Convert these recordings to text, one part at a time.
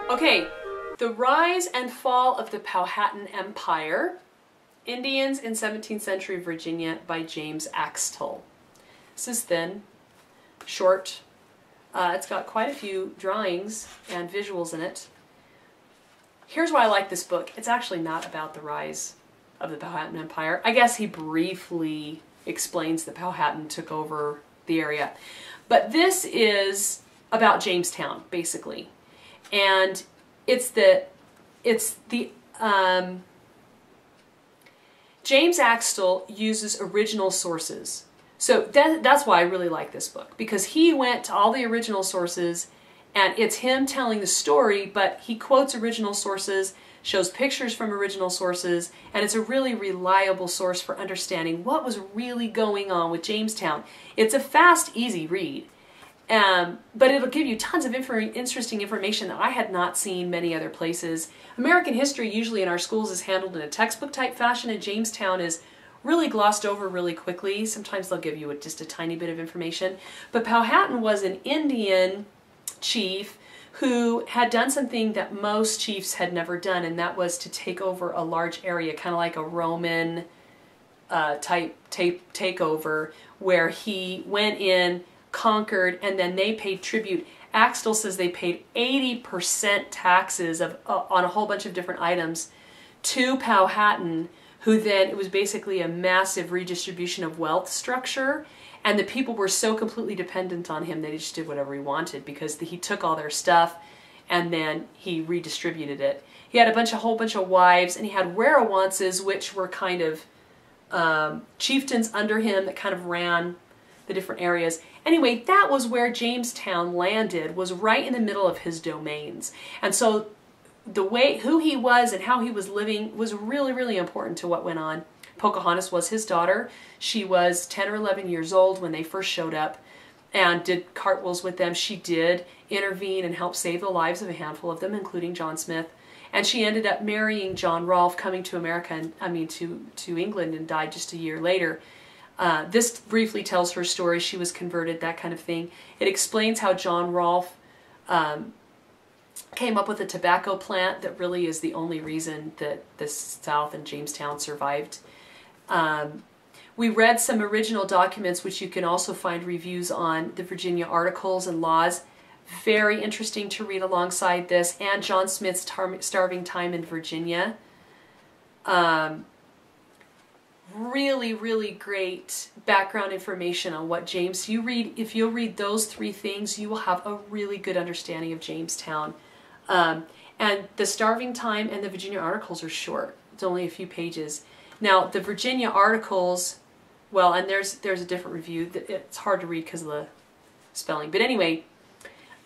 Okay, the rise and fall of the Powhatan Empire, Indians in 17th century Virginia by James Axtell. This is thin, short. It's got quite a few drawings and visuals in it. Here's why I like this book. It's actually not about the rise of the Powhatan Empire. I guess he briefly explains that Powhatan took over the area. But this is about Jamestown, basically. And James Axtell uses original sources. So that's why I really like this book, because he went to all the original sources, and it's him telling the story, but he quotes original sources, shows pictures from original sources, and it's a really reliable source for understanding what was really going on with Jamestown. It's a fast, easy read, but it'll give you tons of interesting information that I had not seen many other places. American history usually in our schools is handled in a textbook type fashion, and Jamestown is really glossed over really quickly. Sometimes they'll give you just a tiny bit of information. But Powhatan was an Indian chief who had done something that most chiefs had never done, and that was to take over a large area, kind of like a Roman type takeover, where he went in, conquered, and then they paid tribute. Axtell says they paid 80% taxes on a whole bunch of different items to Powhatan, who then, it was basically a massive redistribution of wealth structure, and the people were so completely dependent on him that he just did whatever he wanted, because he took all their stuff and then he redistributed it. He had a whole bunch of wives, and he had werewances, which were kind of chieftains under him that kind of ran the different areas. Anyway, that was where Jamestown landed, was right in the middle of his domains. And so the way, who he was and how he was living was really, really important to what went on. Pocahontas was his daughter. She was 10 or 11 years old when they first showed up and did cartwheels with them. She did intervene and help save the lives of a handful of them, including John Smith. And she ended up marrying John Rolfe, coming to America, and, to England, and died just a year later. This briefly tells her story. She was converted, that kind of thing. It explains how John Rolfe came up with a tobacco plant that really is the only reason that the South and Jamestown survived. We read some original documents, which you can also find reviews on, the Virginia Articles and Laws. Very interesting to read alongside this, and John Smith's Starving Time in Virginia. Really, really great background information on what James, if you'll read those three things, you will have a really good understanding of Jamestown. And the Starving Time and the Virginia Articles are short. It's only a few pages. Now, the Virginia Articles, well, and there's a different review. It's hard to read because of the spelling. But anyway,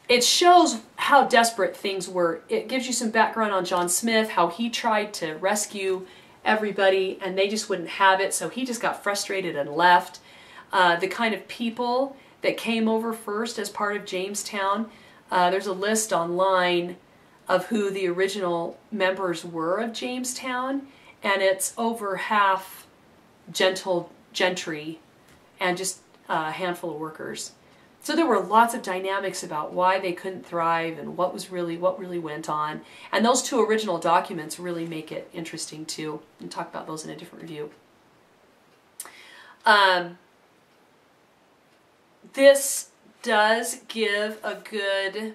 it shows how desperate things were. It gives you some background on John Smith, how he tried to rescue everybody, and they just wouldn't have it, so he just got frustrated and left. The kind of people that came over first as part of Jamestown, there's a list online of who the original members were of Jamestown, and it's over half gentry and just a handful of workers. So there were lots of dynamics about why they couldn't thrive and what really went on. And those two original documents really make it interesting too. We'll talk about those in a different review. This does give a good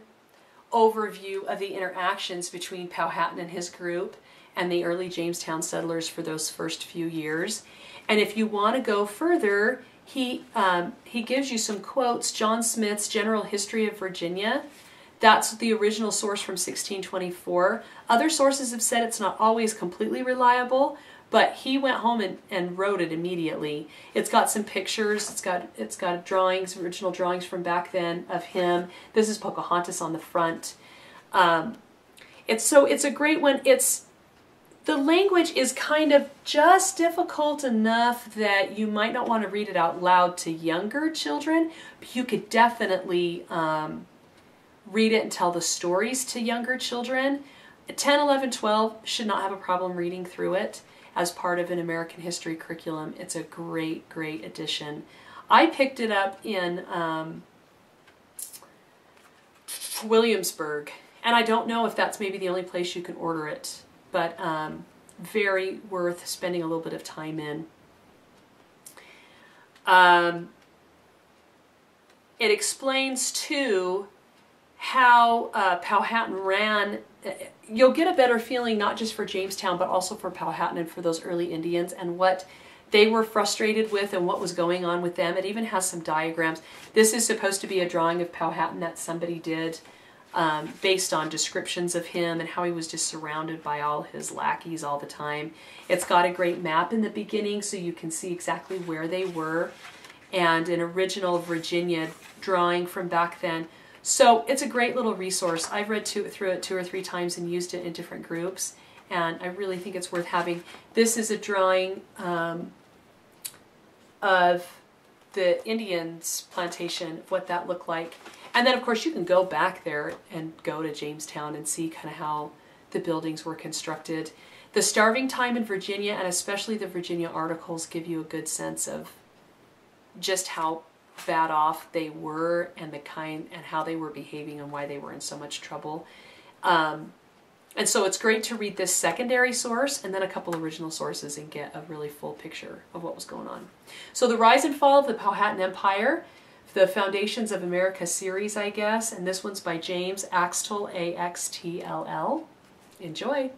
overview of the interactions between Powhatan and his group and the early Jamestown settlers for those first few years. And if you want to go further, he gives you some quotes. John Smith's General History of Virginia, that's the original source from 1624. Other sources have said it's not always completely reliable, but he went home and wrote it immediately. It's got some pictures, it's got drawings, original drawings from back then of him. This is Pocahontas on the front. It's a great one. The language is kind of just difficult enough that you might not want to read it out loud to younger children, but you could definitely read it and tell the stories to younger children. 10, 11, 12 should not have a problem reading through it as part of an American history curriculum. It's a great, great addition. I picked it up in Williamsburg, And I don't know if that's maybe the only place you can order it, but very worth spending a little bit of time in. It explains, too, how Powhatan ran. You'll get a better feeling not just for Jamestown, but also for Powhatan and for those early Indians and what they were frustrated with and what was going on with them. It even has some diagrams. This is supposed to be a drawing of Powhatan that somebody did based on descriptions of him and how he was just surrounded by all his lackeys all the time. It's got a great map in the beginning so you can see exactly where they were, and an original Virginia drawing from back then. So it's a great little resource. I've read through it 2 or 3 times and used it in different groups, and I really think it's worth having. This is a drawing of the Indians' plantation, what that looked like. And then, of course, you can go back there and go to Jamestown and see kind of how the buildings were constructed. The starving time in Virginia, and especially the Virginia articles, give you a good sense of just how bad off they were and how they were behaving and why they were in so much trouble. And so it's great to read this secondary source and then a couple original sources and get a really full picture of what was going on. So The Rise and Fall of the Powhatan Empire, the Foundations of America series, I guess, and this one's by James Axtell, A-X-T-L-L. Enjoy!